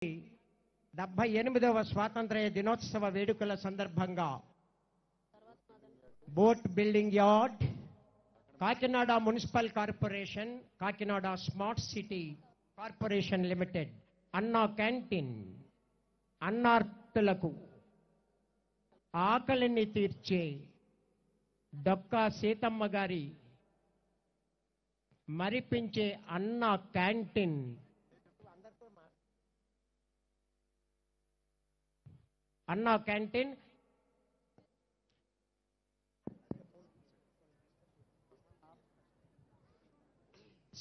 78వ స్వాతంత్ర్య దినోత్సవ వేడుకల సందర్భంగా boat building yard, Kakinada municipal corporation, Kakinada smart city corporation limited, అన్నా క్యాంటీన్ అన్నార్తులకు ఆకలిని తీర్చే డొక్కా సీతమ్మ గారి మరిపించే అన్నా క్యాంటీన్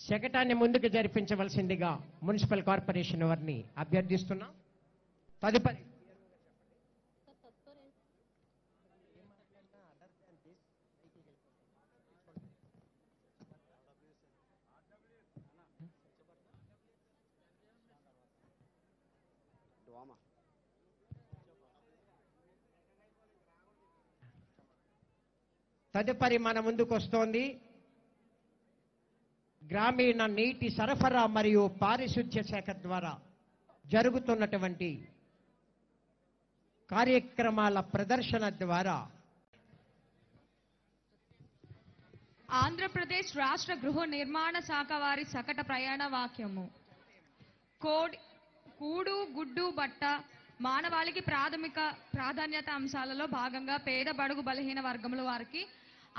శకటాన్ని ముందుకు జరిపించవలసిందిగా మున్సిపల్ కార్పొరేషన్ వారిని అభ్యర్థిస్తున్నాం. తదుపరి మన ముందుకు వస్తోంది గ్రామీణ నీటి సరఫరా మరియు పారిశుధ్య శాఖ ద్వారా జరుగుతున్నటువంటి కార్యక్రమాల ప్రదర్శన ద్వారా ఆంధ్రప్రదేశ్ రాష్ట్ర గృహ నిర్మాణ శాఖ వారి సకట ప్రయాణ వాక్యము. కూడు గుడ్డు బట్ట మానవాళికి ప్రాథమిక ప్రాధాన్యత అంశాలలో భాగంగా పేద బడుగు బలహీన వర్గముల వారికి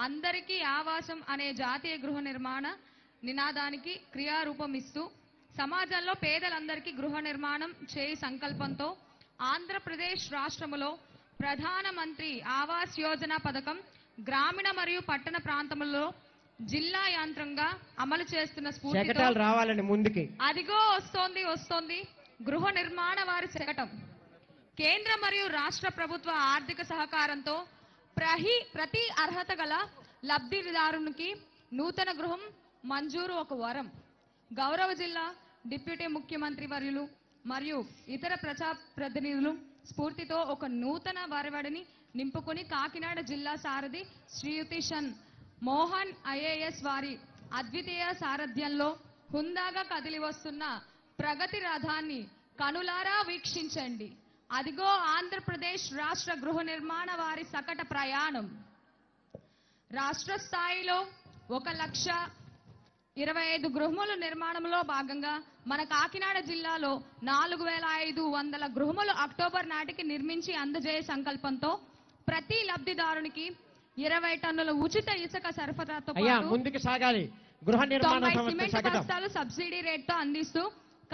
అందరికీ ఆవాసం అనే జాతీయ గృహ నిర్మాణ నినాదానికి క్రియారూపం ఇస్తూ సమాజంలో పేదలందరికీ గృహ నిర్మాణం చేయి సంకల్పంతో ఆంధ్రప్రదేశ్ రాష్ట్రములో ప్రధానమంత్రి ఆవాస్ యోజన పథకం గ్రామీణ మరియు పట్టణ ప్రాంతములలో జిల్లా యంత్రంగా అమలు చేస్తున్న స్ఫూర్తితో రావాలని ముందుకి అదిగో వస్తోంది గృహ నిర్మాణ వారి శకటం. కేంద్ర మరియు రాష్ట్ర ప్రభుత్వ ఆర్థిక సహకారంతో ప్రతి అర్హత గల లబ్ధిదారునికి నూతన గృహం మంజూరు ఒక వరం. గౌరవ జిల్లా డిప్యూటీ ముఖ్యమంత్రి వర్యులు మరియు ఇతర ప్రజాప్రతినిధులు స్ఫూర్తితో ఒక నూతన వరవడిని నింపుకొని కాకినాడ జిల్లా సారథి శ్రీయుతి షన్ మోహన్ ఐఏఎస్ వారి అద్వితీయ సారథ్యంలో హుందాగా కదిలి వస్తున్న ప్రగతి రథాన్ని కనులారా వీక్షించండి. అదిగో ఆంధ్రప్రదేశ్ రాష్ట్ర గృహ నిర్మాణ వారి సకట ప్రయాణం. రాష్ట్ర స్థాయిలో 1,25,000 గృహముల నిర్మాణంలో భాగంగా మన కాకినాడ జిల్లాలో 4,500 గృహములు అక్టోబర్ నాటికి నిర్మించి అందజేయ సంకల్పంతో ప్రతి లబ్ధిదారునికి 20 టన్నుల ఉచిత ఇసుక సరఫరాతో ముందుకు సాగాలి. గృహ నిర్మాణ సిమెంట్ బస్తాలు సబ్సిడీ రేట్తో అందిస్తూ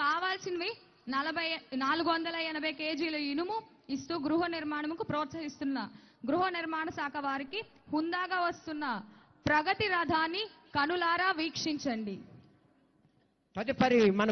కావాల్సినవి 480 కేజీల ఇనుము ఇస్తూ గృహ నిర్మాణముకు ప్రోత్సహిస్తున్న గృహ నిర్మాణ శాఖ వారికి హుందాగా వస్తున్న ప్రగతి రథాన్ని కనులారా వీక్షించండి. తదుపరి మన